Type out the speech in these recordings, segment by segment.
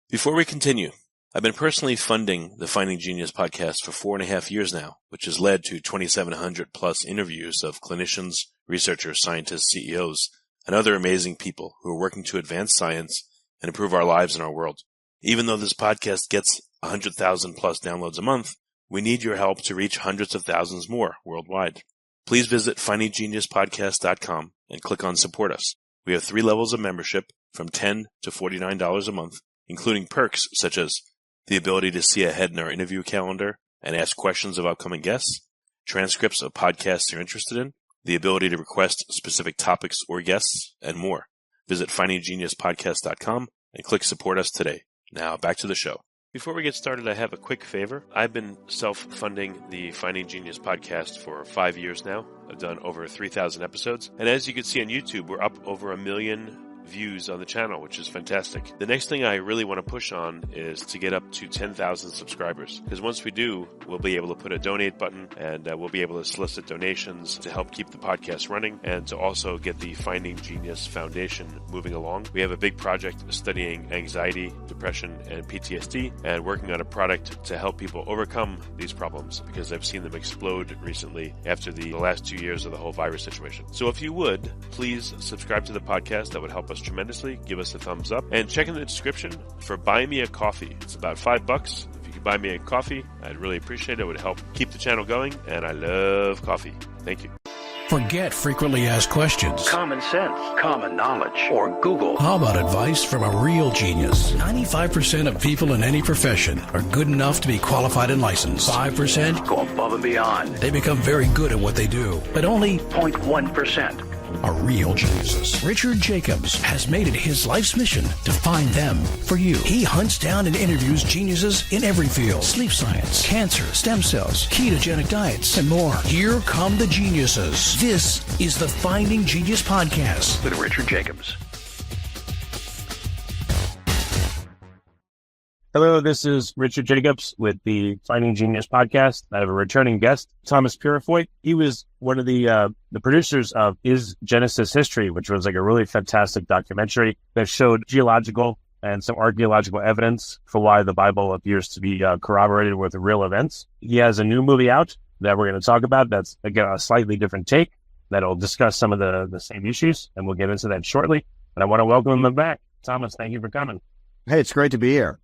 Before we continue, I've been personally funding the Finding Genius podcast for 4.5 years now, which has led to 2,700 plus interviews of clinicians, researchers, scientists, CEOs, and other amazing people who are working to advance science and improve our lives and our world. Even though this podcast gets 100,000 plus downloads a month, we need your help to reach hundreds of thousands more worldwide. Please visit findinggeniuspodcast.com and click on Support Us. We have 3 levels of membership from $10 to $49 a month, including perks such as the ability to see ahead in our interview calendar and ask questions of upcoming guests, transcripts of podcasts you're interested in, the ability to request specific topics or guests, and more. Visit findinggeniuspodcast.com and click Support Us today. Now, back to the show. Before we get started, I have a quick favor. I've been self-funding the Finding Genius podcast for 5 years now. I've done over 3,000 episodes. And as you can see on YouTube, we're up over 1 million views on the channel, which is fantastic. The next thing I really want to push on is to get up to 10,000 subscribers, because once we do, we'll be able to put a donate button and we'll be able to solicit donations to help keep the podcast running and to also get the Finding Genius Foundation moving along. We have a big project studying anxiety, depression, and PTSD and working on a product to help people overcome these problems, because I've seen them explode recently after the last 2 years of the whole virus situation. So if you would, please subscribe to the podcast. That would help us tremendously. Give us a thumbs up and check in the description for Buy Me a Coffee. It's about $5. If you could buy me a coffee, I'd really appreciate it. It would help keep the channel going, and I love coffee. Thank you. Forget frequently asked questions, common sense, common knowledge, or Google. How about advice from a real genius? 95% of people in any profession are good enough to be qualified and licensed. 5% go above and beyond. They become very good at what they do, but only 0.1% are real geniuses. Richard Jacobs has made it his life's mission to find them for you. He hunts down and interviews geniuses in every field: sleep science, cancer, stem cells, ketogenic diets, and more. Here come the geniuses. This is the Finding Genius Podcast with Richard Jacobs. Hello, this is Richard Jacobs with the Finding Genius Podcast. I have a returning guest, Thomas Purifoy. He was one of the producers of Is Genesis History, which was like a really fantastic documentary that showed geological and some archaeological evidence for why the Bible appears to be corroborated with real events. He has a new movie out that we're going to talk about that's, again, a slightly different take that'll discuss some of the same issues, and we'll get into that shortly. But I want to welcome him back. Thomas, thank you for coming. Hey, it's great to be here.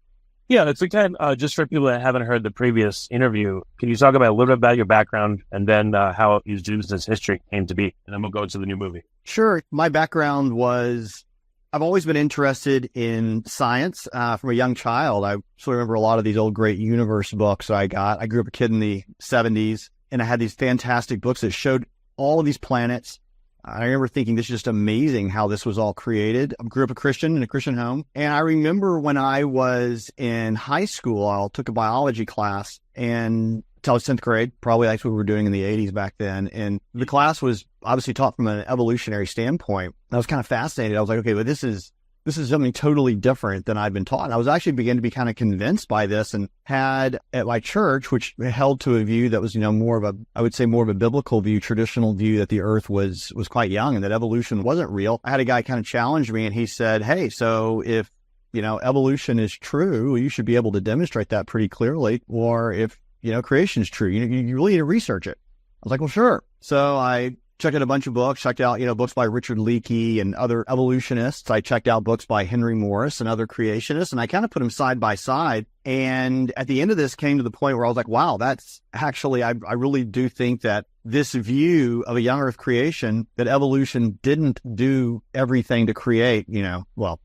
Yeah, that's again, just for people that haven't heard the previous interview, can you talk about a little bit about your background and then how Is Genesis History came to be? And then we'll go to the new movie. Sure. My background was, I've always been interested in science from a young child. I still remember a lot of these old great universe books I got. I grew up a kid in the 70s, and I had these fantastic books that showed all of these planets. I remember thinking, this is just amazing how this was all created. I grew up a Christian in a Christian home. And I remember when I was in high school, I took a biology class and until I was 10th grade, probably that's what we were doing in the 80s back then. And the class was obviously taught from an evolutionary standpoint. I was kind of fascinated. I was like, okay, but this is something totally different than I'd been taught. And I was actually beginning to be kind of convinced by this, and had at my church, which held to a view that was, more of a biblical view, traditional view that the earth was quite young and that evolution wasn't real. I had a guy kind of challenge me, and he said, hey, so if, evolution is true, you should be able to demonstrate that pretty clearly. Or if, creation is true, you really need to research it. I was like, well, sure. So I checked out a bunch of books, checked out, books by Richard Leakey and other evolutionists. I checked out books by Henry Morris and other creationists, and I kind of put them side by side. And at the end of this came to the point where I was like, wow, that's actually, I really do think that this view of a young earth creation, that evolution didn't do everything to create,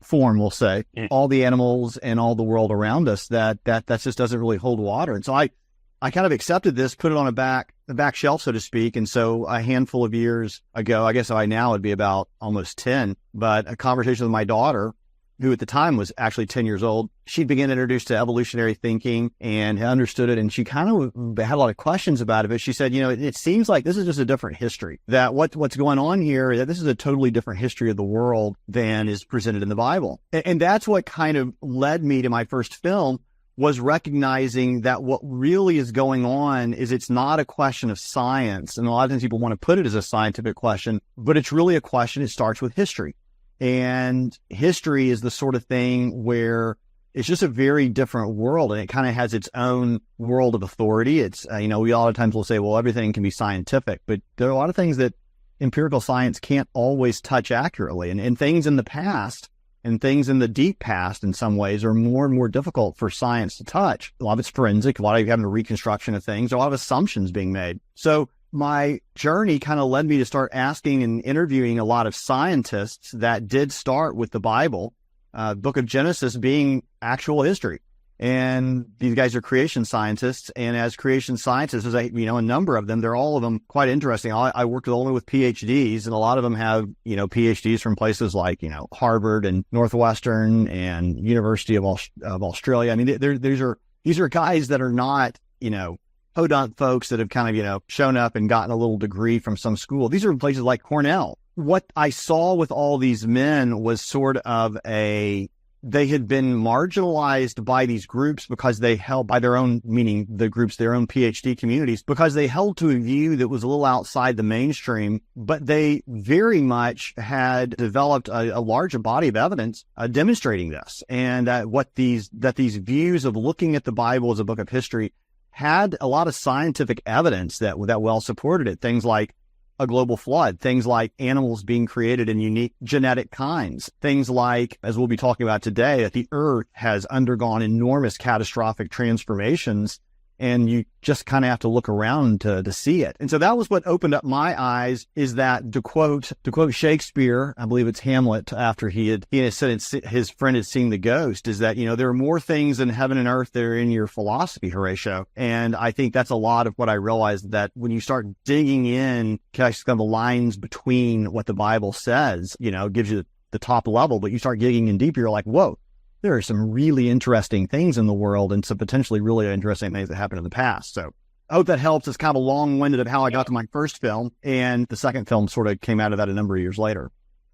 form, we'll say, all the animals and all the world around us, that just doesn't really hold water. And so I kind of accepted this, put it on the back shelf, so to speak. And so a handful of years ago, I guess by now it'd be about almost 10, but a conversation with my daughter, who at the time was actually 10 years old, she'd been introduced to evolutionary thinking and understood it. And she kind of had a lot of questions about it. But she said, it seems like this is just a different history, that what's going on here, that this is a totally different history of the world than is presented in the Bible. And that's what kind of led me to my first film, was recognizing that what really is going on is it's not a question of science. And a lot of times people want to put it as a scientific question, but it's really a question. It starts with history. And history is the sort of thing where it's just a very different world, and it kind of has its own world of authority. It's, we a lot of times will say, well, everything can be scientific, but there are a lot of things that empirical science can't always touch accurately. And things in the past and things in the deep past in some ways are more and more difficult for science to touch. A lot of it's forensic. A lot of you having a reconstruction of things, a lot of assumptions being made. So my journey kind of led me to start asking and interviewing a lot of scientists that did start with the Bible, book of Genesis being actual history. And these guys are creation scientists. And as creation scientists, there's a number of them. They're all of them quite interesting. I worked only with PhDs, and a lot of them have, PhDs from places like, Harvard and Northwestern and University of Australia. I mean, these are guys that are not, podunk folks that have kind of, shown up and gotten a little degree from some school. These are places like Cornell. What I saw with all these men was sort of they had been marginalized by these groups because they held by their own, meaning the groups, their own PhD communities, because they held to a view that was a little outside the mainstream, but they very much had developed a larger body of evidence demonstrating this. And that these views of looking at the Bible as a book of history had a lot of scientific evidence that well supported it. Things like a global flood, things like animals being created in unique genetic kinds, things like, as we'll be talking about today, that the earth has undergone enormous catastrophic transformations, and you just kind of have to look around to see it. And so that was what opened up my eyes, is that to quote Shakespeare, I believe it's Hamlet, after he had said his friend had seen the ghost, is that, there are more things in heaven and earth that are in your philosophy, Horatio. And I think that's a lot of what I realized, that when you start digging in, kind of the lines between what the Bible says, gives you the top level, but you start digging in deeper, you're like, whoa, there are some really interesting things in the world and some potentially really interesting things that happened in the past. So I hope that helps. It's kind of long-winded of how I got to my first film, and the second film sort of came out of that a number of years later.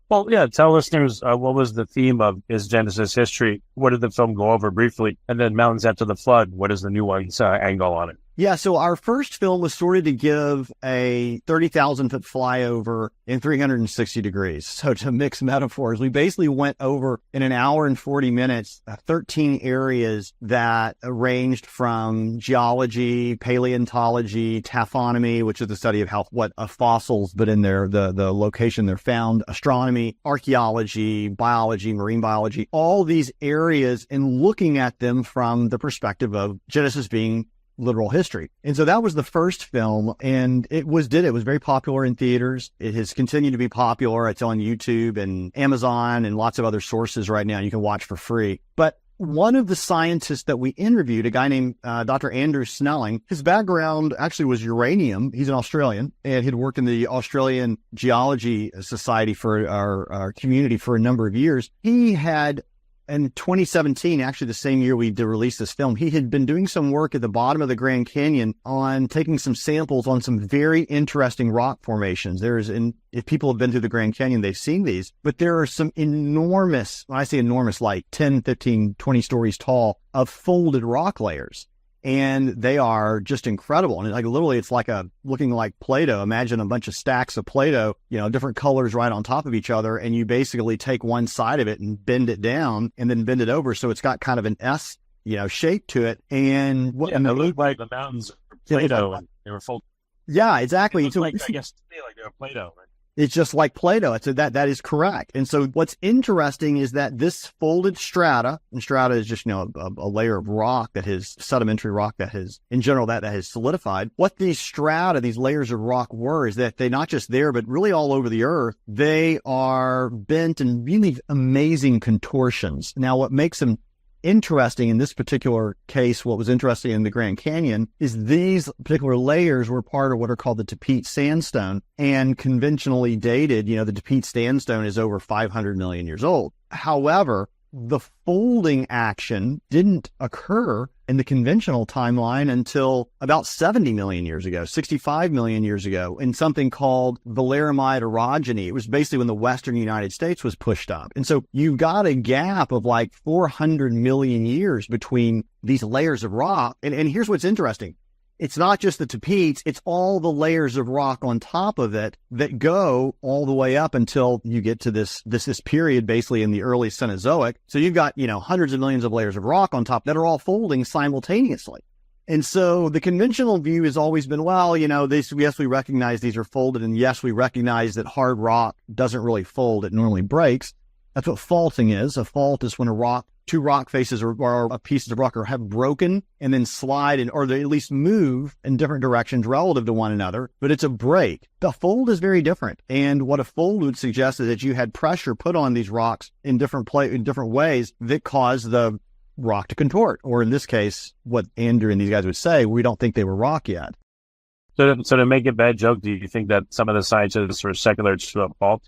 Well, yeah, tell listeners what was the theme of Is Genesis History? What did the film go over briefly? And then Mountains After the Flood, what is the new one's angle on it? Yeah, so our first film was sort of to give a 30,000-foot flyover in 360 degrees. So to mix metaphors, we basically went over in an hour and 40 minutes, 13 areas that ranged from geology, paleontology, taphonomy, which is the study of what fossils, but in the location they're found, astronomy, archaeology, biology, marine biology, all these areas, and looking at them from the perspective of Genesis being literal history. And so that was the first film, and it was very popular in theaters. It has continued to be popular. It's on YouTube and Amazon and lots of other sources right now you can watch for free. But one of the scientists that we interviewed, a guy named Dr. Andrew Snelling, his background actually was uranium. He's an Australian, and he'd worked in the Australian Geology Society for our community for a number of years. He had, in 2017, actually the same year we released this film, he had been doing some work at the bottom of the Grand Canyon on taking some samples on some very interesting rock formations. If people have been through the Grand Canyon, they've seen these, but there are some enormous, when I say enormous, like 10, 15, 20 stories tall, of folded rock layers. And they are just incredible. And literally, it's looking like Play-Doh. Imagine a bunch of stacks of Play-Doh, different colors right on top of each other. And you basically take one side of it and bend it down and then bend it over. So it's got kind of an S, shape to it. And they look like the mountains were Play-Doh, and they were folded. Yeah, exactly. So I guess they were Play-Doh, right? It's just like Play-Doh. So that is correct. And so what's interesting is that this folded strata, and strata is just, a layer of rock sedimentary rock that has solidified. What these strata, these layers of rock were, is that they're not just there, but really all over the earth. They are bent in really amazing contortions. Now, what makes them interesting in this particular case, what was interesting in the Grand Canyon, is these particular layers were part of what are called the Tappete sandstone, and conventionally dated, the Tappete sandstone is over 500 million years old. However, the folding action didn't occur in the conventional timeline until about 70 million years ago, 65 million years ago, in something called Valeramide orogeny. It was basically when the western United States was pushed up. And so you've got a gap of like 400 million years between these layers of rock. And here's what's interesting. it's not just the tapetes, it's all the layers of rock on top of it that go all the way up until you get to this period basically in the early Cenozoic. So you've got, hundreds of millions of layers of rock on top that are all folding simultaneously. And so the conventional view has always been, well, yes, we recognize these are folded, and yes, we recognize that hard rock doesn't really fold, it normally breaks. That's what faulting is. A fault is when two rock faces or pieces of rock have broken and then slide or they at least move in different directions relative to one another, but it's a break. The fold is very different. And what a fold would suggest is that you had pressure put on these rocks in different ways that caused the rock to contort. Or in this case, what Andrew and these guys would say, we don't think they were rock yet. So to make a bad joke, do you think that some of the scientists are secular to a fault?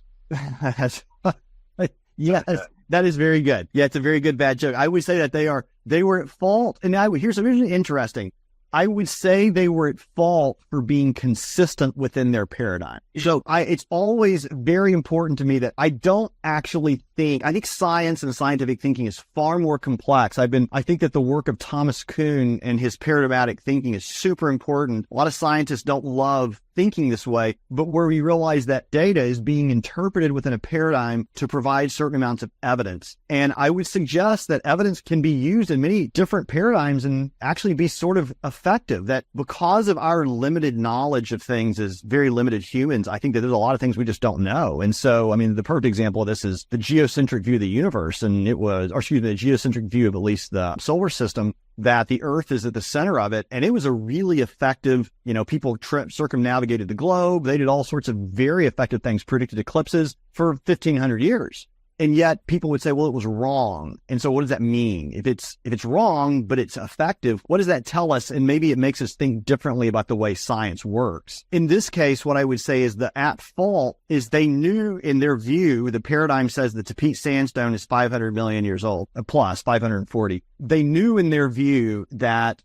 Yes, that is very good. Yeah, it's a very good bad joke. I would say that they were at fault. And here's something interesting. I would say they were at fault for being consistent within their paradigm. So it's always very important to me that I don't actually I think science and scientific thinking is far more complex. I think that the work of Thomas Kuhn and his paradigmatic thinking is super important. A lot of scientists don't love thinking this way, but where we realize that data is being interpreted within a paradigm to provide certain amounts of evidence. And I would suggest that evidence can be used in many different paradigms and actually be sort of effective, that because of our limited knowledge of things as very limited humans, I think that there's a lot of things we just don't know. And so, the perfect example of this is the geocentric view of the universe. And the geocentric view of at least the solar system, that the Earth is at the center of it. And it was a really effective, people circumnavigated the globe. They did all sorts of very effective things, predicted eclipses for 1,500 years. And yet people would say, well, it was wrong. And so what does that mean? If it's wrong, but it's effective, what does that tell us? And maybe it makes us think differently about the way science works. In this case, what I would say is the at fault is they knew in their view, the paradigm says the Tapete Sandstone is 500 million years old, plus 540. They knew in their view that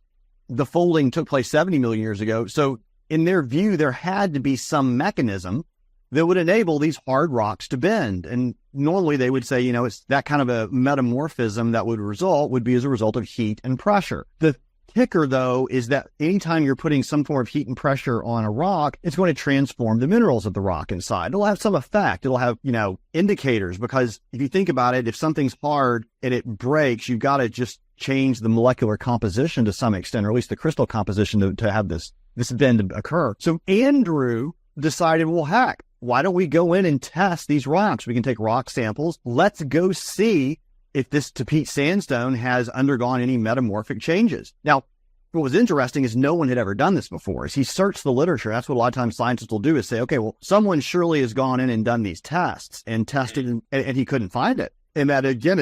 the folding took place 70 million years ago. So in their view, there had to be some mechanism that would enable these hard rocks to bend. And normally they would say, it's that kind of a metamorphism that would be as a result of heat and pressure. The kicker, though, is that anytime you're putting some form of heat and pressure on a rock, it's going to transform the minerals of the rock inside. It'll have some effect. It'll have, indicators, because if you think about it, if something's hard and it breaks, you've got to just change the molecular composition to some extent, or at least the crystal composition to have this bend occur. So Andrew decided, well, heck, why don't we go in and test these rocks? We can take rock samples. Let's go see if this Tapete Sandstone has undergone any metamorphic changes. Now, what was interesting is no one had ever done this before. As he searched the literature, that's what a lot of times scientists will do, is say, okay, well, someone surely has gone in and done these tests and tested, and he couldn't find it. And that, again,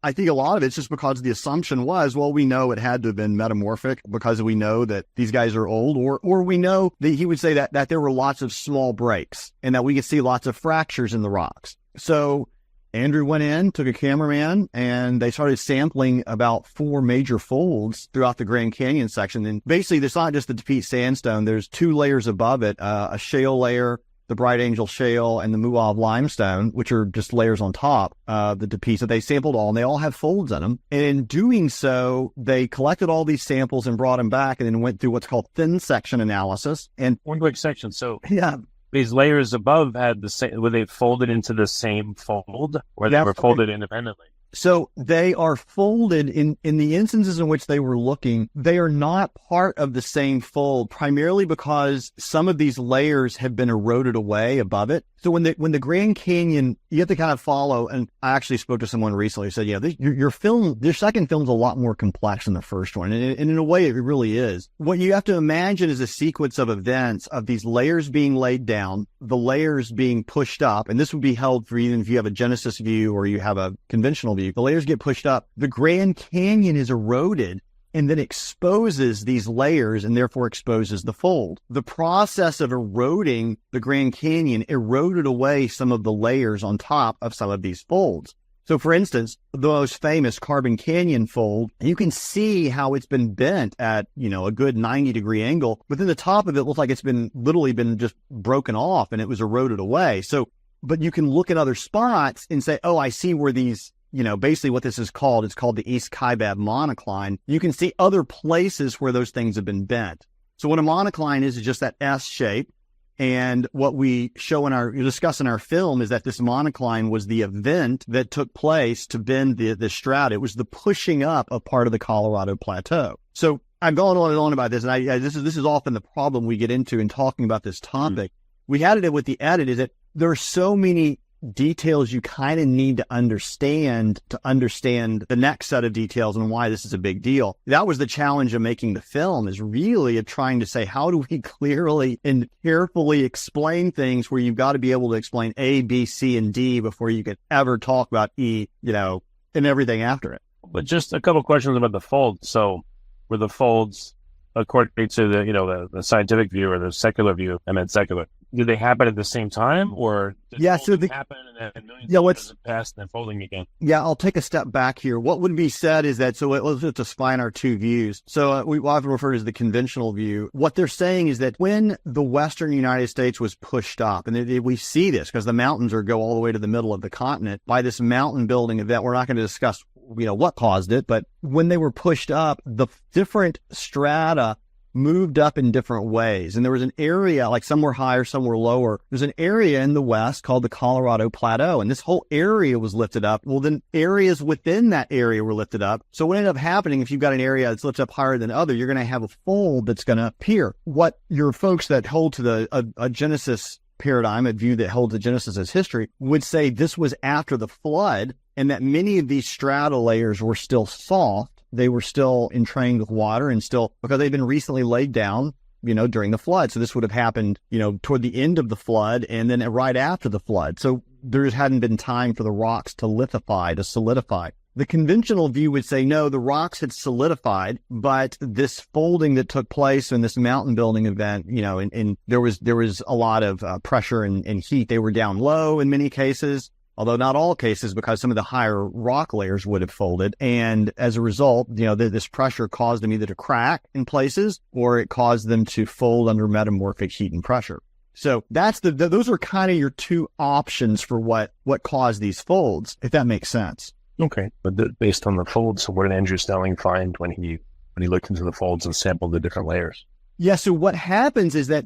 I think a lot of it's just because the assumption was, well, we know it had to have been metamorphic because we know that these guys are old, or we know that he would say that there were lots of small breaks and that we could see lots of fractures in the rocks. So Andrew went in, took a cameraman, and they started sampling about 4 major folds throughout the Grand Canyon section. And basically, there's not just the Tapete Sandstone. There's 2 layers above it, a shale layer, the Bright Angel Shale, and the Muav Limestone, which are just layers on top of the Tapete. So they sampled all, and they all have folds in them. And in doing so, they collected all these samples and brought them back, and then went through what's called thin section analysis. And one quick section. So yeah, these layers above had the same. Were they folded into the same fold, or they were folded independently? So they are folded in the instances in which they were looking. They are not part of the same fold, primarily because some of these layers have been eroded away above it. So when the Grand Canyon, you have to kind of follow. And I actually spoke to someone recently who said, your second film's a lot more complex than the first one. And in a way, it really is. What you have to imagine is a sequence of events of these layers being laid down, the layers being pushed up. And this would be held for even if you have a Genesis view or you have a conventional view. The layers get pushed up. The Grand Canyon is eroded and then exposes these layers and therefore exposes the fold. The process of eroding the Grand Canyon eroded away some of the layers on top of some of these folds. So for instance, the most famous Carbon Canyon fold, you can see how it's been bent at, a good 90-degree angle, but then the top of it looks like it's literally been just broken off and it was eroded away. So, but you can look at other spots and say, oh, I see where these, basically what this is called, it's called the East Kaibab monocline. You can see other places where those things have been bent. So what a monocline is just that S shape. And what we discuss in our film is that this monocline was the event that took place to bend the strata. It was the pushing up of part of the Colorado Plateau. So I've gone on and on about this, and this is often the problem we get into in talking about this topic. We had it with the edit is that there are so many details you kind of need to understand the next set of details and why this is a big deal. That was the challenge of making the film, is really of trying to say, how do we clearly and carefully explain things where you've got to be able to explain A, B, C, and D before you could ever talk about E, and everything after it. But just a couple questions about the folds. So were the folds, according to the scientific view or the secular view, I meant secular, did they happen at the same time, or did folding happen and then millions of years passed and then folding again? Yeah, I'll take a step back here. What would be said is that, so let's just define our two views. So we often refer to as the conventional view. What they're saying is that when the Western United States was pushed up, and we see this because the mountains go all the way to the middle of the continent by this mountain building event. We're not going to discuss, what caused it, but when they were pushed up, the different strata moved up in different ways. And there was an area, like some were higher, some were lower. There's an area in the West called the Colorado Plateau, and this whole area was lifted up. Well, then areas within that area were lifted up. So what ended up happening, if you've got an area that's lifted up higher than other, you're going to have a fold that's going to appear. What your folks that hold to a Genesis paradigm, a view that holds the Genesis as history, would say this was after the flood, and that many of these strata layers were still soft. They were still entrained with water and still, because they've been recently laid down, during the flood. So this would have happened, toward the end of the flood and then right after the flood. So there hadn't been time for the rocks to lithify, to solidify. The conventional view would say, no, the rocks had solidified, but this folding that took place in this mountain building event, and there was a lot of pressure and heat. They were down low in many cases. Although not all cases, because some of the higher rock layers would have folded. And as a result, this pressure caused them either to crack in places or it caused them to fold under metamorphic heat and pressure. So those are kind of your two options for what caused these folds, if that makes sense. Okay. But based on the folds, so what did Andrew Snelling find when he looked into the folds and sampled the different layers? Yeah. So what happens is that,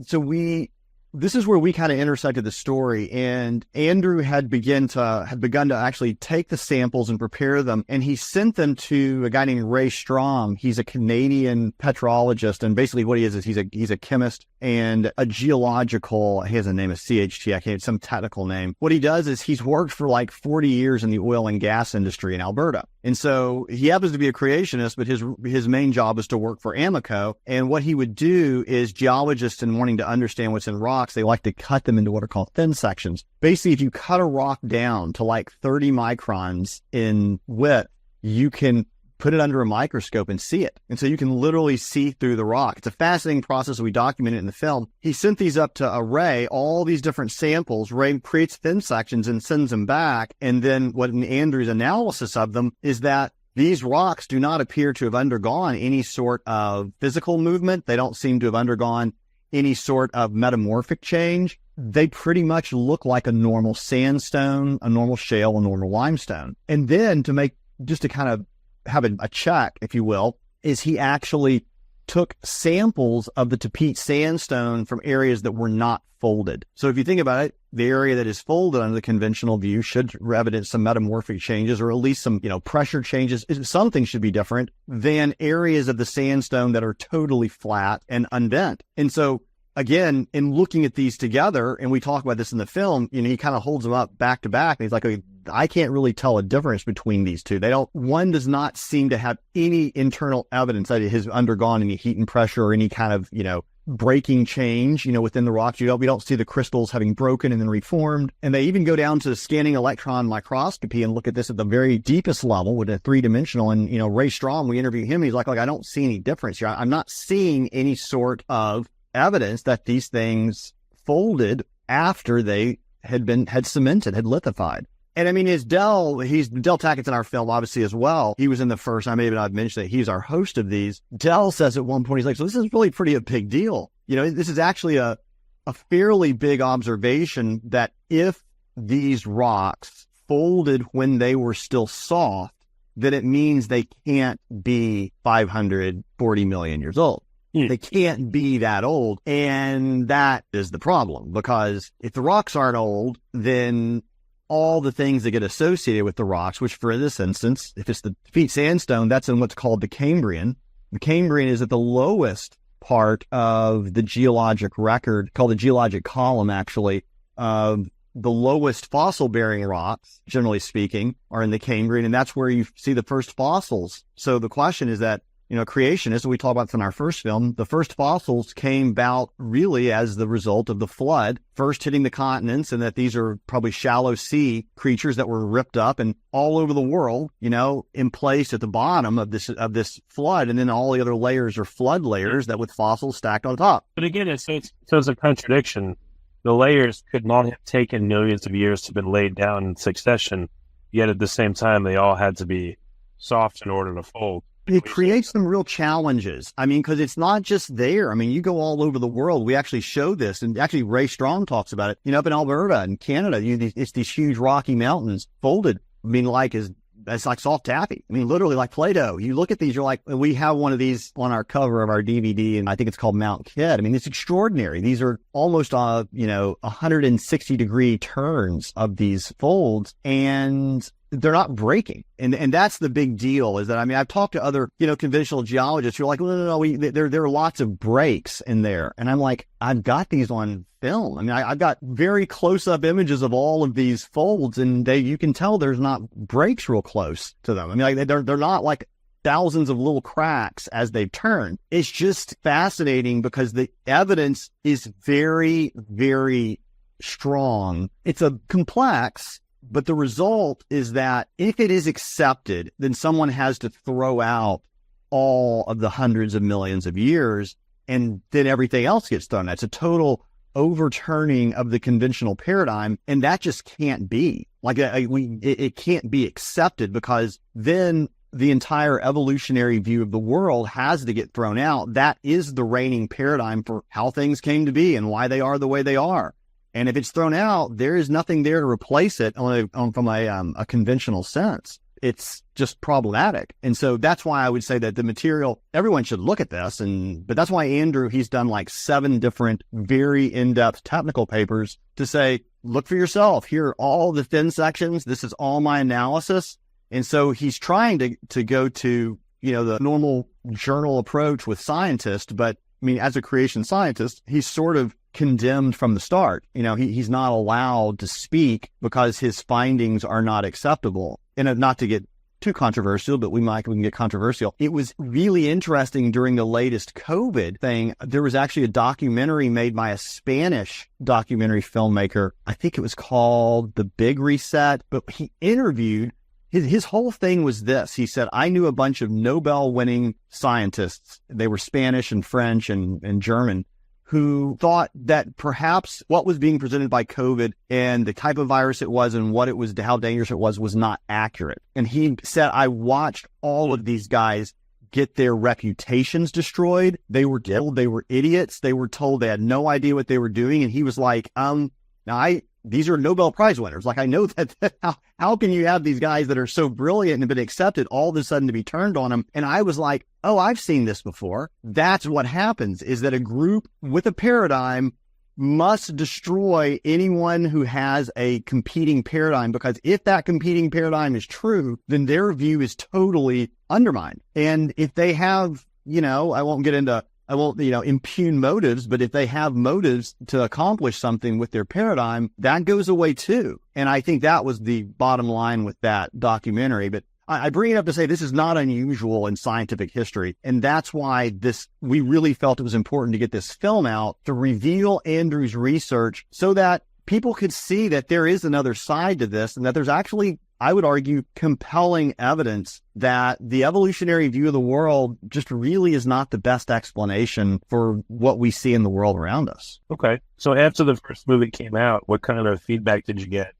this is where we kind of intersected the story, and Andrew had begun to actually take the samples and prepare them, and he sent them to a guy named Ray Strom. He's a Canadian petrologist, and basically what he is he's a chemist and a geological. He has a name of CHT. Some technical name. What he does is he's worked for like 40 years in the oil and gas industry in Alberta. And so he happens to be a creationist, but his main job is to work for Amoco. And what he would do is, geologists, in wanting to understand what's in rocks, they like to cut them into what are called thin sections. Basically, if you cut a rock down to like 30 microns in width, you can put it under a microscope and see it. And so you can literally see through the rock. It's a fascinating process. We document it in the film. He sent these up to Ray, all these different samples. Ray creates thin sections and sends them back. And then what in Andrew's analysis of them is that these rocks do not appear to have undergone any sort of physical movement. They don't seem to have undergone any sort of metamorphic change. They pretty much look like a normal sandstone, a normal shale, a normal limestone. And then to kind of have a check, if you will, is he actually took samples of the Tapete sandstone from areas that were not folded. So if you think about it, the area that is folded under the conventional view should evidence some metamorphic changes, or at least some, pressure changes. Something should be different than areas of the sandstone that are totally flat and unbent. And so again, in looking at these together, and we talk about this in the film, he kind of holds them up back to back, and he's like, I can't really tell a difference between these two. One does not seem to have any internal evidence that it has undergone any heat and pressure or any kind of, breaking change, within the rocks. We don't see the crystals having broken and then reformed. And they even go down to scanning electron microscopy and look at this at the very deepest level with a 3-dimensional. And, Ray Strom, we interview him. He's like, I don't see any difference here. I'm not seeing any sort of evidence that these things folded after they had cemented, had lithified. And I mean, Del Tackett's in our film, obviously, as well. He was in the first, I may not mention that he's our host of these. Del says at one point, he's like, so this is really a big deal. This is actually a fairly big observation that if these rocks folded when they were still soft, then it means they can't be 540 million years old. They can't be that old. And that is the problem, because if the rocks aren't old, then all the things that get associated with the rocks, which for this instance, if it's the Defeat sandstone, that's in what's called the Cambrian. The Cambrian is at the lowest part of the geologic record, called the geologic column, actually, of the lowest fossil-bearing rocks, generally speaking, are in the Cambrian, and that's where you see the first fossils. So the question is that, creationists, we talk about this in our first film, the first fossils came about really as the result of the flood, first hitting the continents, and that these are probably shallow sea creatures that were ripped up and all over the world, in place at the bottom of this flood, and then all the other layers are flood layers that with fossils stacked on top. But again, it's a contradiction. The layers could not have taken millions of years to have been laid down in succession, yet at the same time, they all had to be soft in order to fold. It creates some real challenges. Because it's not just there. You go all over the world. We actually show this, and actually Ray Strong talks about it. Up in Alberta and Canada, it's these huge rocky mountains folded. It's like soft taffy. Literally like Play-Doh. You look at these, you're like, we have one of these on our cover of our DVD, and I think it's called Mount Kidd. It's extraordinary. These are almost, 160 degree turns of these folds, and they're not breaking. And that's the big deal, is that, I've talked to other, conventional geologists who are like, no, there are lots of breaks in there. And I'm like, I've got these on film. I've got very close-up images of all of these folds, and you can tell there's not breaks real close to them. They're not like thousands of little cracks as they turn. It's just fascinating because the evidence is very, very strong. It's a complex, but the result is that if it is accepted, then someone has to throw out all of the hundreds of millions of years, and then everything else gets thrown out. It's a total overturning of the conventional paradigm, and that just can't be. It can't be accepted, because then the entire evolutionary view of the world has to get thrown out. That is the reigning paradigm for how things came to be and why they are the way they are. And if it's thrown out, there is nothing there to replace it from a conventional sense. It's just problematic. And so that's why I would say that the material, everyone should look at this. But that's why Andrew, he's done like 7 different, very in-depth technical papers to say, look for yourself. Here are all the thin sections. This is all my analysis. And so he's trying to go to, the normal journal approach with scientists. But as a creation scientist, he's sort of condemned from the start. He's not allowed to speak because his findings are not acceptable. And not to get too controversial, but we can get controversial. It was really interesting during the latest COVID thing. There was actually a documentary made by a Spanish documentary filmmaker. I think it was called The Big Reset, but he interviewed, his whole thing was this. He said, I knew a bunch of Nobel-winning scientists. They were Spanish and French and German, who thought that perhaps what was being presented by COVID and the type of virus it was and what it was, how dangerous it was not accurate. And he said, I watched all of these guys get their reputations destroyed. They were killed. They were idiots. They were told they had no idea what they were doing. And he was like, these are Nobel Prize winners. I know that how can you have these guys that are so brilliant and have been accepted all of a sudden to be turned on them? And I was like, oh, I've seen this before. That's what happens, is that a group with a paradigm must destroy anyone who has a competing paradigm, because if that competing paradigm is true, then their view is totally undermined. And if they have, I won't impugn motives, but if they have motives to accomplish something with their paradigm, that goes away too. And I think that was the bottom line with that documentary. But I bring it up to say this is not unusual in scientific history. And that's why we really felt it was important to get this film out to reveal Andrew's research so that people could see that there is another side to this, and that there's actually, I would argue, compelling evidence that the evolutionary view of the world just really is not the best explanation for what we see in the world around us. Okay. So after the first movie came out, what kind of feedback did you get?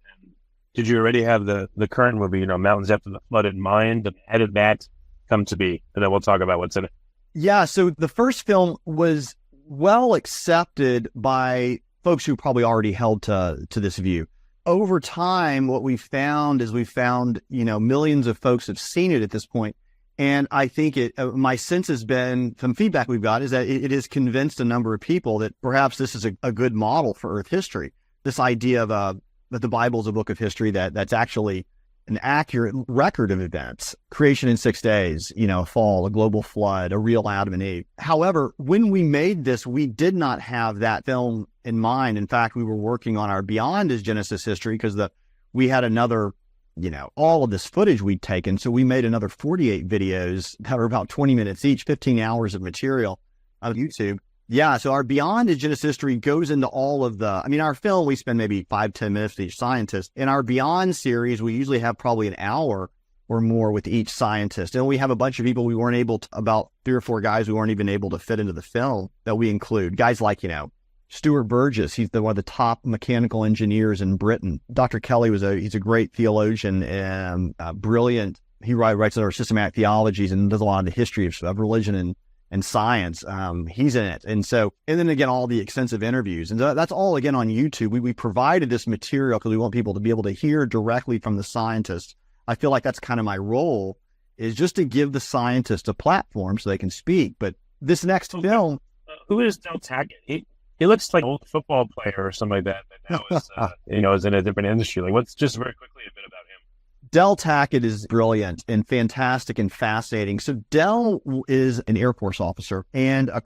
Did you already have the current movie, Mountains After the Flood in mind? How did that come to be? And then we'll talk about what's in it. Yeah. So the first film was well accepted by folks who probably already held to this view. Over time, what we found is millions of folks have seen it at this point. And I think my sense has been, some feedback we've got is that it has convinced a number of people that perhaps this is a good model for Earth history. This idea of that the Bible is a book of history that's actually an accurate record of events, creation in 6 days, a fall, a global flood, a real Adam and Eve. However, when we made this, we did not have that film in mind. In fact, we were working on our Beyond is Genesis history because we had another, all of this footage we'd taken. So we made another 48 videos that were about 20 minutes each, 15 hours of material on YouTube. Yeah, so our Beyond is Genesis history goes into all of our film, we spend maybe 5-10 minutes with each scientist. In our Beyond series, we usually have probably an hour or more with each scientist. And we have a bunch of people about 3 or 4 guys we weren't even able to fit into the film that we include. Guys like, Stuart Burgess, he's one of the top mechanical engineers in Britain. Dr. Kelly he's a great theologian and brilliant. He writes our systematic theologies and does a lot of the history of religion and science. He's in it. And then again, all the extensive interviews. And that's all again on YouTube. We provided this material because we want people to be able to hear directly from the scientists. I feel like that's kind of my role, is just to give the scientists a platform so they can speak. But this next film. Who is Del Tackett? He looks like an old football player or something like that now is in a different industry. Like, what's just very quickly a bit about him? Del Tackett is brilliant and fantastic and fascinating. So Del is an Air Force officer and a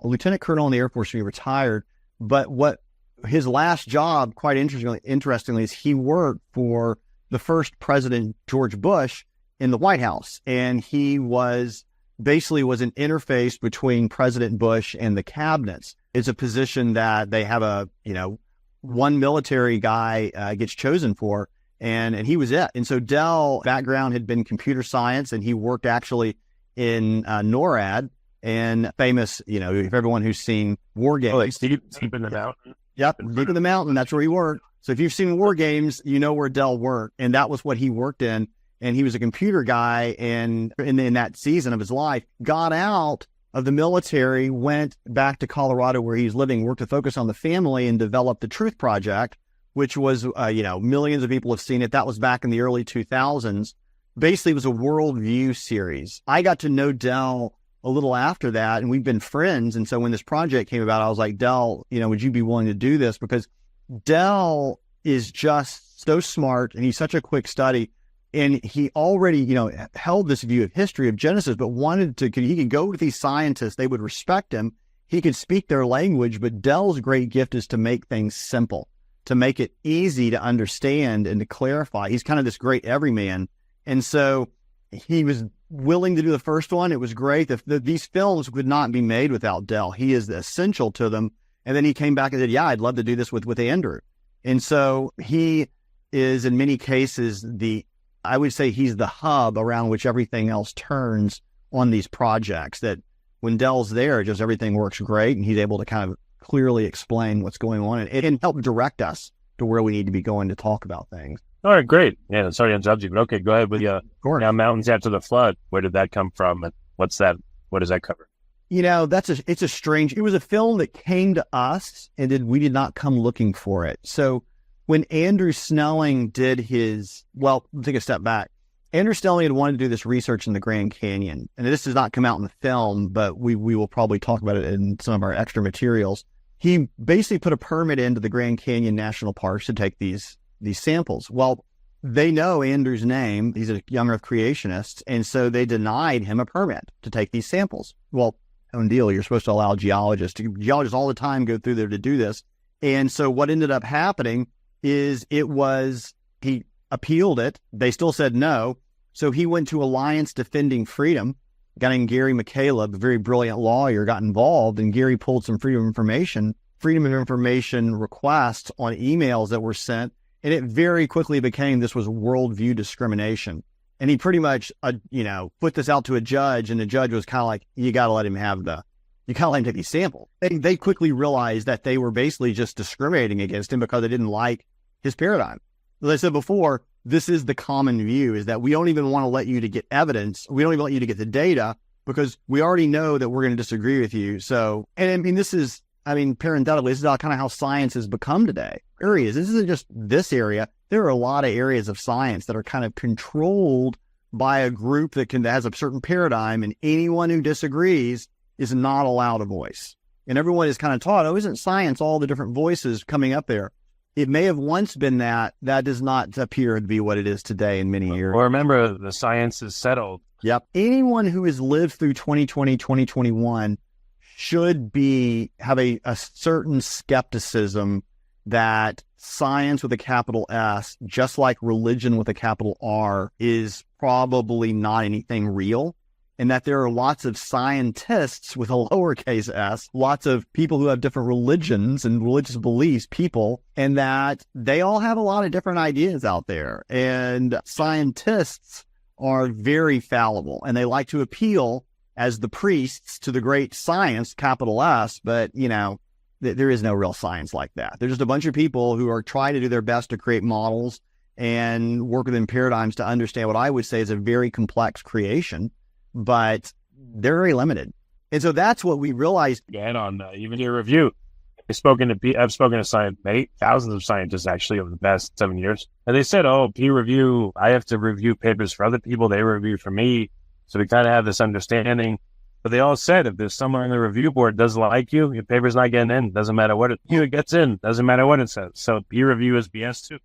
lieutenant colonel in the Air Force. He retired. But what his last job, quite interestingly, is he worked for the first President George Bush in the White House. And he was an interface between President Bush and the cabinets. It's a position that they have one military guy gets chosen for. And he was it. And so Dell's background had been computer science, and he worked actually in NORAD, and famous, if everyone who's seen War Games. Oh, like deep in the mountain? Yep, deep in the mountain. That's where he worked. So if you've seen War Games, you know where Dell worked. And that was what he worked in. And he was a computer guy. And in that season of his life, got out of the military, went back to Colorado where he's living, worked to focus on the family, and developed the Truth Project, which was, millions of people have seen it. That was back in the early 2000s. Basically, it was a worldview series. I got to know Del a little after that, and we've been friends. And so when this project came about, I was like, Del, would you be willing to do this? Because Del is just so smart, and he's such a quick study. And he already, held this view of history of Genesis, but he could go with these scientists. They would respect him. He could speak their language, but Del's great gift is to make things simple, to make it easy to understand and to clarify. He's kind of this great everyman. And so he was willing to do the first one. It was great. These films would not be made without Del. He is essential to them. And then he came back and said, yeah, I'd love to do this with Andrew. And so he is in many cases I would say he's the hub around which everything else turns on these projects, that when Del's there, just everything works great. And he's able to kind of clearly explain what's going on, and it can help direct us to where we need to be going to talk about things. All right, great. Yeah, sorry to interrupt you, but okay, go ahead with now Mountains After the Flood. Where did that come from? And what's that? What does that cover? It was a film that came to us, and we did not come looking for it. So when Andrew Snelling did take a step back. Andrew Snelling had wanted to do this research in the Grand Canyon, and this does not come out in the film, but we will probably talk about it in some of our extra materials. He basically put a permit into the Grand Canyon National Parks to take these samples. Well, they know Andrew's name. He's a young Earth creationist, and so they denied him a permit to take these samples. Well, own deal. You're supposed to allow geologists all the time go through there to do this. And so what ended up happening is he appealed it. They still said no. So he went to Alliance Defending Freedom. A guy named Gary McCaleb, a very brilliant lawyer, got involved, and Gary pulled some freedom of information requests on emails that were sent. And it very quickly became this was worldview discrimination. And he pretty much, put this out to a judge, and the judge was kind of like, you got to let him take these samples. They quickly realized that they were basically just discriminating against him because they didn't like his paradigm. As I said before, this is the common view, is that we don't even want to let you to get evidence. We don't even let you to get the data because we already know that we're going to disagree with you. So, parenthetically, this is kind of how science has become today. This isn't just this area. There are a lot of areas of science that are kind of controlled by a group that has a certain paradigm, and anyone who disagrees is not allowed a voice. And everyone is kind of taught, oh, isn't science all the different voices coming up there? It may have once been that. That does not appear to be what it is today in many areas. Well, remember, the science is settled. Yep. Anyone who has lived through 2020, 2021 should have a certain skepticism that science with a capital S, just like religion with a capital R, is probably not anything real. And that there are lots of scientists with a lowercase s, lots of people who have different religions and religious beliefs, and that they all have a lot of different ideas out there. And scientists are very fallible, and they like to appeal as the priests to the great science, capital S, but, there is no real science like that. There's just a bunch of people who are trying to do their best to create models and work within paradigms to understand what I would say is a very complex creation, but they're very limited. And so that's what we realized. Again, on even your review, I've spoken to many thousands of scientists actually over the past 7 years. And they said, peer review, I have to review papers for other people. They review for me. So we kind of have this understanding. But they all said, if there's someone on the review board doesn't like you, your paper's not getting in. Doesn't matter what it gets in. Doesn't matter what it says. So peer review is BS too.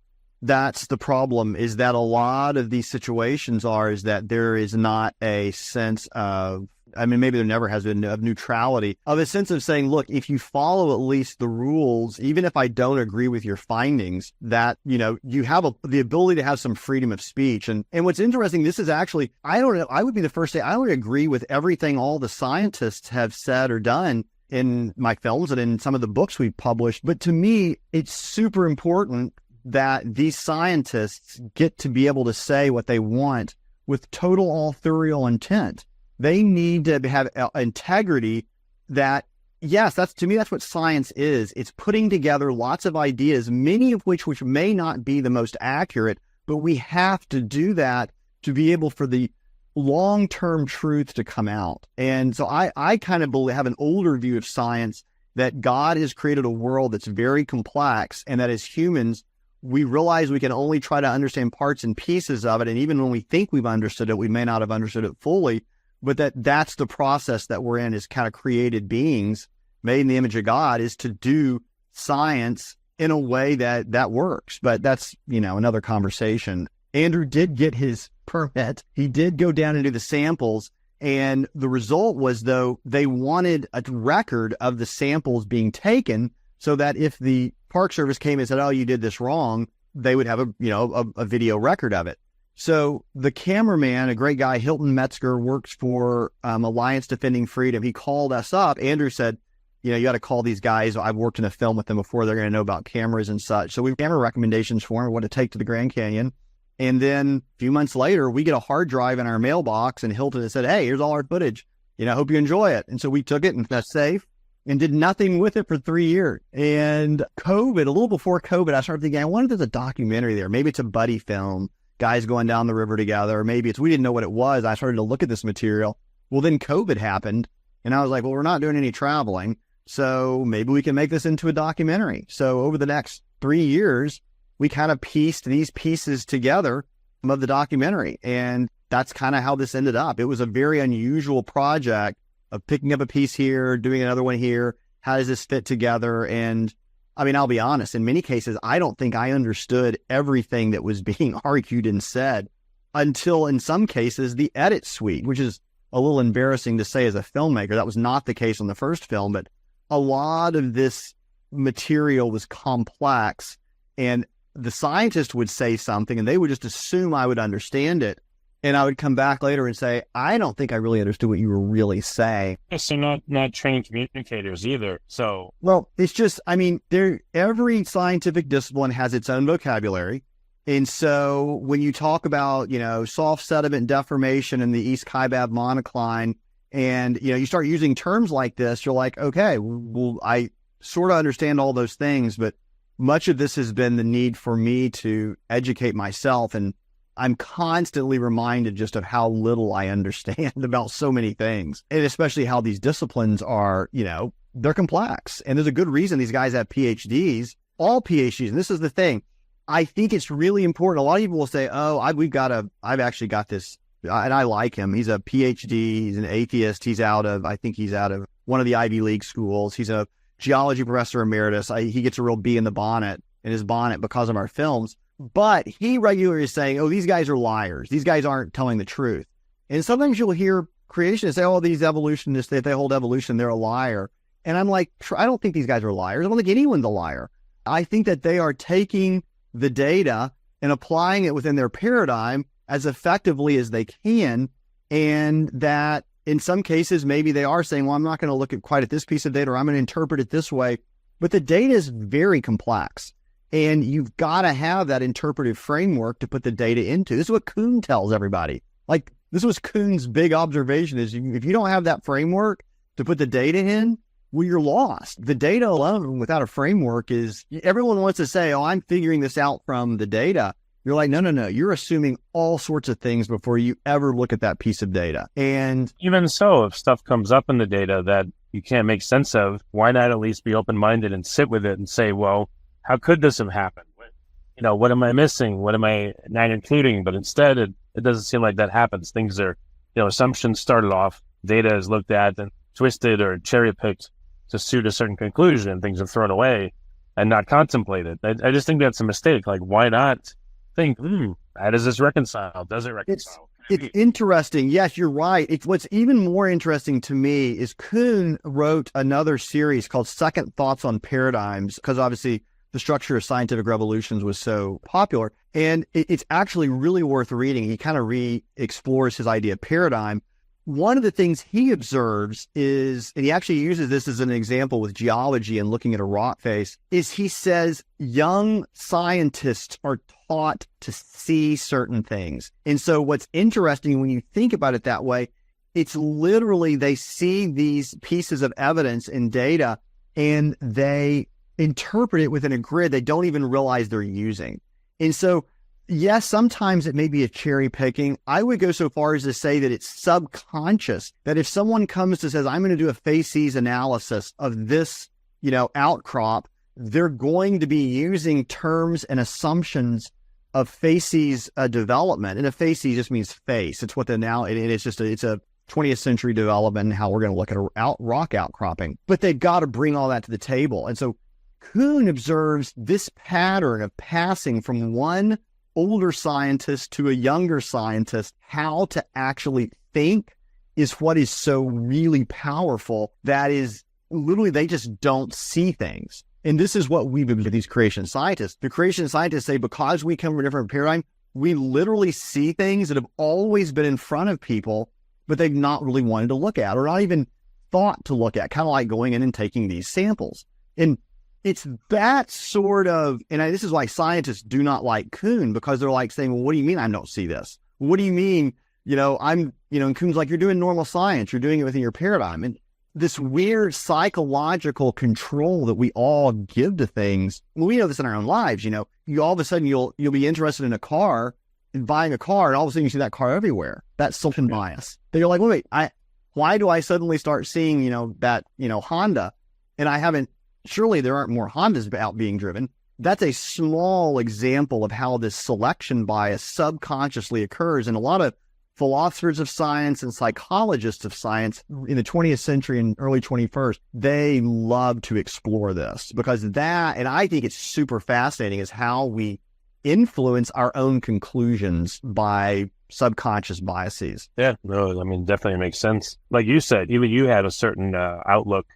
That's the problem, is that a lot of these situations is that there is not a sense of, maybe there never has been, of neutrality, of a sense of saying, look, if you follow at least the rules, even if I don't agree with your findings, that, you have the ability to have some freedom of speech. And what's interesting, this is actually, I would be the first to say, I don't agree with everything all the scientists have said or done in my films and in some of the books we've published. But to me, it's super important that these scientists get to be able to say what they want with total authorial intent. They need to have integrity that, yes, that's what science is. It's putting together lots of ideas, many of which may not be the most accurate, but we have to do that to be able for the long-term truth to come out. And so I kind of have an older view of science, that God has created a world that's very complex, and that as humans, we realize we can only try to understand parts and pieces of it. And even when we think we've understood it, we may not have understood it fully, but that's the process that we're in as kind of created beings made in the image of God, is to do science in a way that works. But that's, another conversation. Andrew did get his permit. He did go down and do the samples. And the result was, though, they wanted a record of the samples being taken, so that if the Park Service came and said, oh, you did this wrong, they would have a video record of it. So the cameraman, a great guy, Hilton Metzger, works for Alliance Defending Freedom. He called us up. Andrew said, you got to call these guys. I've worked in a film with them before. They're going to know about cameras and such. So we have camera recommendations for him, what to take to the Grand Canyon. And then a few months later, we get a hard drive in our mailbox, and Hilton has said, hey, here's all our footage. Hope you enjoy it. And so we took it, and that's safe, and did nothing with it for 3 years. And COVID, a little before COVID, I started thinking, I wonder if there's a documentary there. Maybe it's a buddy film, guys going down the river together. Or maybe we didn't know what it was. I started to look at this material. Well, then COVID happened, and I was like, well, we're not doing any traveling, so maybe we can make this into a documentary. So over the next 3 years, we kind of pieced these pieces together of the documentary. And that's kind of how this ended up. It was a very unusual project of picking up a piece here, doing another one here. How does this fit together? And I'll be honest, in many cases, I don't think I understood everything that was being argued and said until, in some cases, the edit suite, which is a little embarrassing to say as a filmmaker. That was not the case on the first film, but a lot of this material was complex, and the scientist would say something and they would just assume I would understand it. And I would come back later and say, I don't think I really understood what you were really saying. Yes, they're not trained communicators either. So, well, it's just, every scientific discipline has its own vocabulary. And so when you talk about, soft sediment deformation in the East Kaibab monocline, and, you start using terms like this, you're like, okay, well, I sort of understand all those things, but much of this has been the need for me to educate myself. And I'm constantly reminded just of how little I understand about so many things, and especially how these disciplines are, they're complex. And there's a good reason these guys have PhDs, all PhDs. And this is the thing. I think it's really important. A lot of people will say, oh, I've actually got this and I like him. He's a PhD. He's an atheist. I think he's out of one of the Ivy League schools. He's a geology professor emeritus. He gets a real bee in his bonnet because of our films. But he regularly is saying, oh, these guys are liars. These guys aren't telling the truth. And sometimes you'll hear creationists say, oh, these evolutionists, if they hold evolution, they're a liar. And I'm like, I don't think these guys are liars. I don't think anyone's a liar. I think that they are taking the data and applying it within their paradigm as effectively as they can. And that in some cases, maybe they are saying, well, I'm not going to look at quite at this piece of data, or I'm going to interpret it this way. But the data is very complex. And you've got to have that interpretive framework to put the data into. This is what Kuhn tells everybody. Like, this was Kuhn's big observation is if you don't have that framework to put the data in, well, you're lost. The data alone without a framework is, everyone wants to say, oh, I'm figuring this out from the data. You're like, no. You're assuming all sorts of things before you ever look at that piece of data. And even so, if stuff comes up in the data that you can't make sense of, why not at least be open-minded and sit with it and say, well, how could this have happened? What am I missing? What am I not including? But instead, it doesn't seem like that happens. Things are, assumptions started off, data is looked at and twisted or cherry-picked to suit a certain conclusion, and things are thrown away and not contemplated. I just think that's a mistake. Like, why not think, how does this reconcile? Does it reconcile? It's interesting. Yes, you're right. What's even more interesting to me is Kuhn wrote another series called Second Thoughts on Paradigms, because obviously the structure of scientific revolutions was so popular. And it's actually really worth reading. He kind of re-explores his idea of paradigm. One of the things he observes is, and he actually uses this as an example with geology and looking at a rock face, is he says young scientists are taught to see certain things. And so what's interesting when you think about it that way, it's literally they see these pieces of evidence and data and they interpret it within a grid they don't even realize they're using. And so yes, sometimes it may be a cherry picking. I would go so far as to say that it's subconscious, that if someone comes and says, I'm going to do a facies analysis of this, outcrop, they're going to be using terms and assumptions of facies development. And a facies just means face. It's what it's a 20th century development and how we're going to look at a rock outcropping. But they've got to bring all that to the table. And so Kuhn observes this pattern of passing from one older scientist to a younger scientist. How to actually think is what is so really powerful. That is literally, they just don't see things. And this is what we've been with these creation scientists. The creation scientists say, because we come from a different paradigm, we literally see things that have always been in front of people, but they've not really wanted to look at or not even thought to look at, kind of like going in and taking these samples. And it's that sort of, and this is why scientists do not like Kuhn, because they're like saying, well, what do you mean I don't see this? What do you mean, and Kuhn's like, you're doing normal science, you're doing it within your paradigm. And this weird psychological control that we all give to things, well, we know this in our own lives, you all of a sudden you'll be interested in a car and buying a car, and all of a sudden you see that car everywhere. That's selection bias. Then you're like, wait, why do I suddenly start seeing, that, Honda, and I haven't, surely there aren't more Hondas out being driven. That's a small example of how this selection bias subconsciously occurs. And a lot of philosophers of science and psychologists of science in the 20th century and early 21st, they love to explore this because and I think it's super fascinating, is how we influence our own conclusions by subconscious biases. Yeah, no, definitely makes sense. Like you said, even you had a certain outlook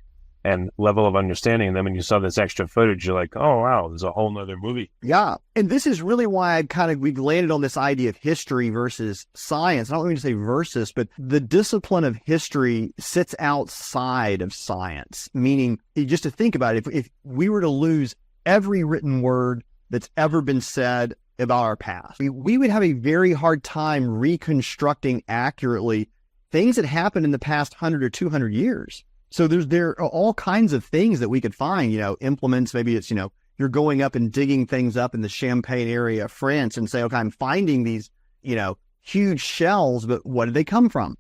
and level of understanding. And then when you saw this extra footage, you're like, oh, wow, there's a whole nother movie. Yeah. And this is really why we've landed on this idea of history versus science. I don't mean to say versus, but the discipline of history sits outside of science, meaning just to think about it, if we were to lose every written word that's ever been said about our past, we would have a very hard time reconstructing accurately things that happened in the past 100 or 200 years. So there are all kinds of things that we could find, implements. Maybe it's, you're going up and digging things up in the Champagne area of France and say, okay, I'm finding these, huge shells, but what did they come from?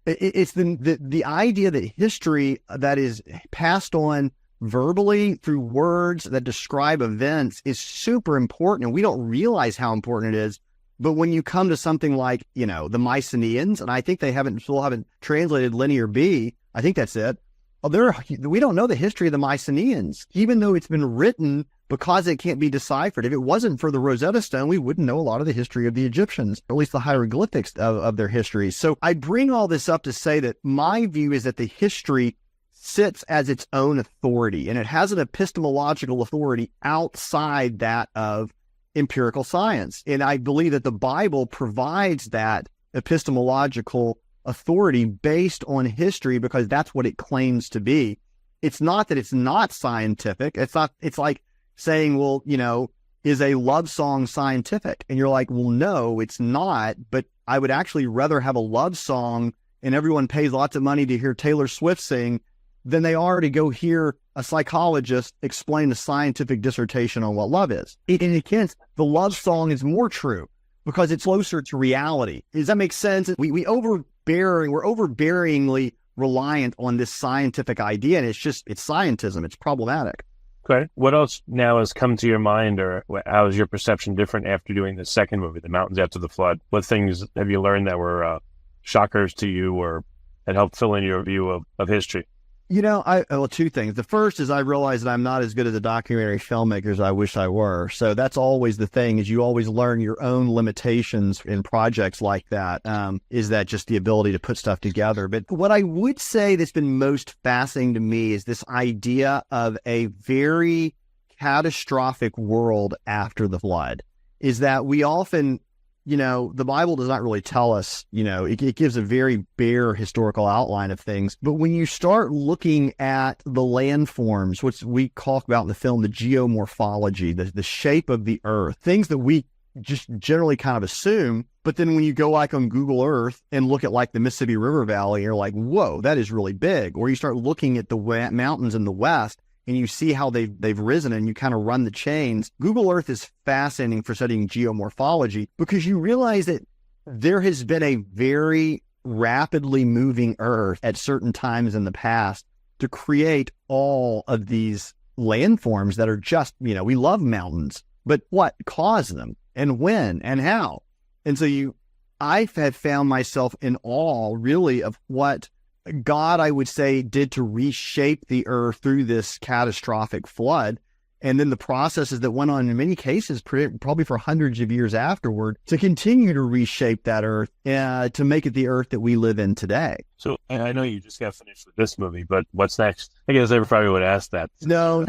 It's the idea that history that is passed on verbally through words that describe events is super important. And we don't realize how important it is But when you come to something like, the Mycenaeans, and I think they still haven't translated Linear B, I think that's it. We don't know the history of the Mycenaeans, even though it's been written because it can't be deciphered. If it wasn't for the Rosetta Stone, we wouldn't know a lot of the history of the Egyptians, or at least the hieroglyphics of their history. So I bring all this up to say that my view is that the history sits as its own authority, and it has an epistemological authority outside that of empirical science. And I believe that the Bible provides that epistemological authority based on history because that's what it claims to be. It's not that it's not scientific. It's like saying, well, is a love song scientific? And you're like, well, no, it's not. But I would actually rather have a love song and everyone pays lots of money to hear Taylor Swift sing than they are to go hear a psychologist explain a scientific dissertation on what love is. In a sense, the love song is more true because it's closer to reality. Does that make sense? We're overbearingly reliant on this scientific idea, and it's scientism. It's problematic. Okay. What else now has come to your mind, or how is your perception different after doing the second movie, The Mountains After the Flood? What things have you learned that were shockers to you or that helped fill in your view of history? Two things. The first is I realize that I'm not as good as a documentary filmmaker as I wish I were. So that's always the thing, is you always learn your own limitations in projects like that. Is that just the ability to put stuff together? But what I would say that's been most fascinating to me is this idea of a very catastrophic world after the flood. Is that we often, the Bible does not really tell us, it gives a very bare historical outline of things. But when you start looking at the landforms, which we talk about in the film, the geomorphology, the shape of the earth, things that we just generally kind of assume. But then when you go like on Google Earth and look at like the Mississippi River Valley, you're like, whoa, that is really big. Or you start looking at the mountains in the West, and you see how they've risen, and you kind of run the chains. Google Earth is fascinating for studying geomorphology because you realize that there has been a very rapidly moving Earth at certain times in the past to create all of these landforms that are just, we love mountains, but what caused them and when and how? And so I have found myself in awe really of what God, I would say, did to reshape the earth through this catastrophic flood. And then the processes that went on in many cases, probably for hundreds of years afterward, to continue to reshape that earth to make it the earth that we live in today. So I know you just got finished with this movie, but what's next? I guess everybody would ask that. No,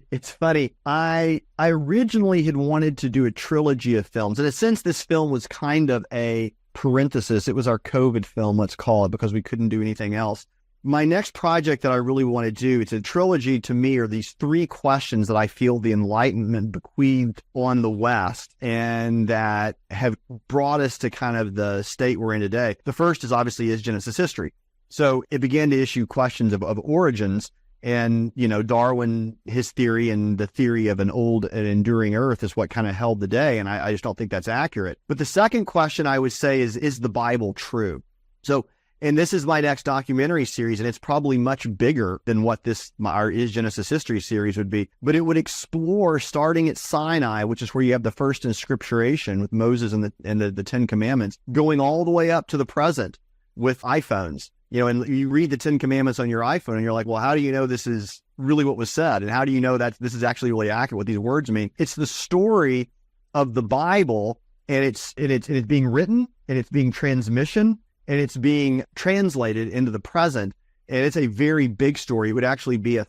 it's funny. I originally had wanted to do a trilogy of films. In a sense, this film was kind of a parenthesis. It was our COVID film, let's call it, because we couldn't do anything else. My next project that I really want to do, it's a trilogy to me, are these three questions that I feel the Enlightenment bequeathed on the West and that have brought us to kind of the state we're in today. The first is Genesis history? So it began to issue questions of origins. And, Darwin, his theory and the theory of an old and enduring earth is what kind of held the day. And I just don't think that's accurate. But the second question I would say is the Bible true? So, and this is my next documentary series, and it's probably much bigger than what our Is Genesis History series would be. But it would explore starting at Sinai, which is where you have the first inscripturation with Moses and the Ten Commandments, going all the way up to the present with iPhones. And you read the Ten Commandments on your iPhone and you're like, well, how do you know this is really what was said? And how do you know that this is actually really accurate, what these words mean? It's the story of the Bible, and it's being written, and it's being transmission, and it's being translated into the present. And it's a very big story. It would actually be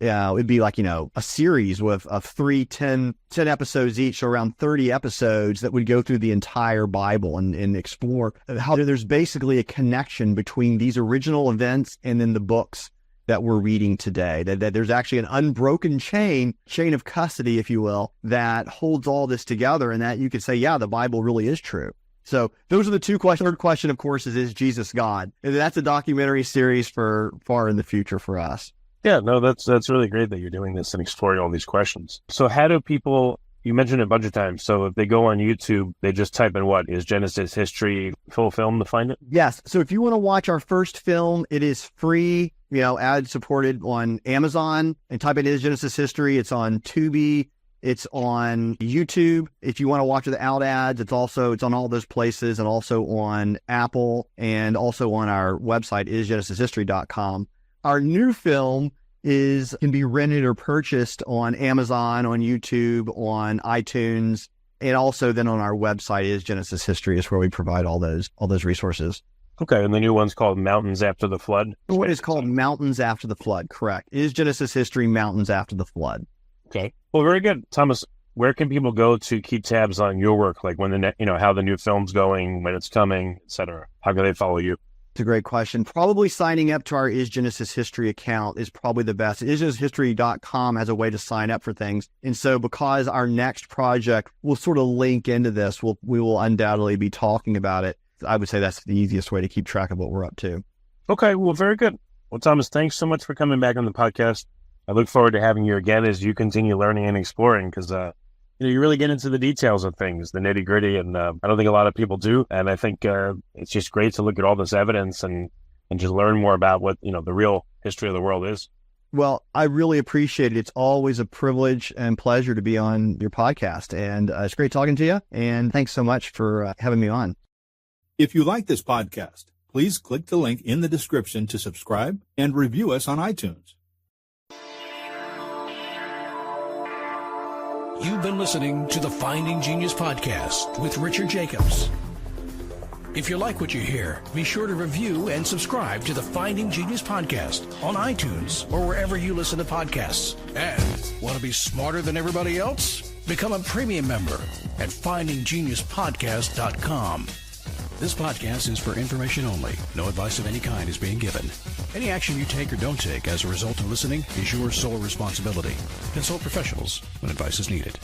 it'd be like, a series of 10 episodes each, so around 30 episodes that would go through the entire Bible and explore how there's basically a connection between these original events and then the books that we're reading today, that there's actually an unbroken chain of custody, if you will, that holds all this together, and that you could say, yeah, the Bible really is true. So those are the two questions. Third question, of course, is Jesus God? And that's a documentary series for far in the future for us. Yeah, no, that's really great that you're doing this and exploring all these questions. So how do people, you mentioned it a bunch of times, so if they go on YouTube, they just type in what is Genesis History full film to find it? Yes. So if you want to watch our first film, it is free, ad supported on Amazon, and type in Is Genesis History. It's on Tubi. It's on YouTube. If you want to watch without ads, it's on all those places, and also on Apple, and also on our website, isgenesishistory.com. Our new film can be rented or purchased on Amazon, on YouTube, on iTunes, and also then on our website, Is Genesis History, is where we provide all those resources. Okay, and the new one's called Mountains After the Flood? What is called Mountains After the Flood, correct. Is Genesis History, Mountains After the Flood. Okay. Well, very good. Thomas, where can people go to keep tabs on your work, like when how the new film's going, when it's coming, et cetera? How can they follow you? It's a great question. Probably signing up to our Is Genesis History account is probably the best. IsGenesisHistory.com has a way to sign up for things. And so because our next project will sort of link into this, we will undoubtedly be talking about it. I would say that's the easiest way to keep track of what we're up to. Okay, well, very good. Well, Thomas, thanks so much for coming back on the podcast. I look forward to having you again as you continue learning and exploring, because you really get into the details of things, the nitty gritty, and I don't think a lot of people do. And I think it's just great to look at all this evidence and just learn more about what the real history of the world is. Well, I really appreciate it. It's always a privilege and pleasure to be on your podcast, and it's great talking to you. And thanks so much for having me on. If you like this podcast, please click the link in the description to subscribe and review us on iTunes. You've been listening to the Finding Genius podcast with Richard Jacobs. If you like what you hear, be sure to review and subscribe to the Finding Genius podcast on iTunes or wherever you listen to podcasts. And want to be smarter than everybody else? Become a premium member at findinggeniuspodcast.com. This podcast is for information only. No advice of any kind is being given. Any action you take or don't take as a result of listening is your sole responsibility. Consult professionals when advice is needed.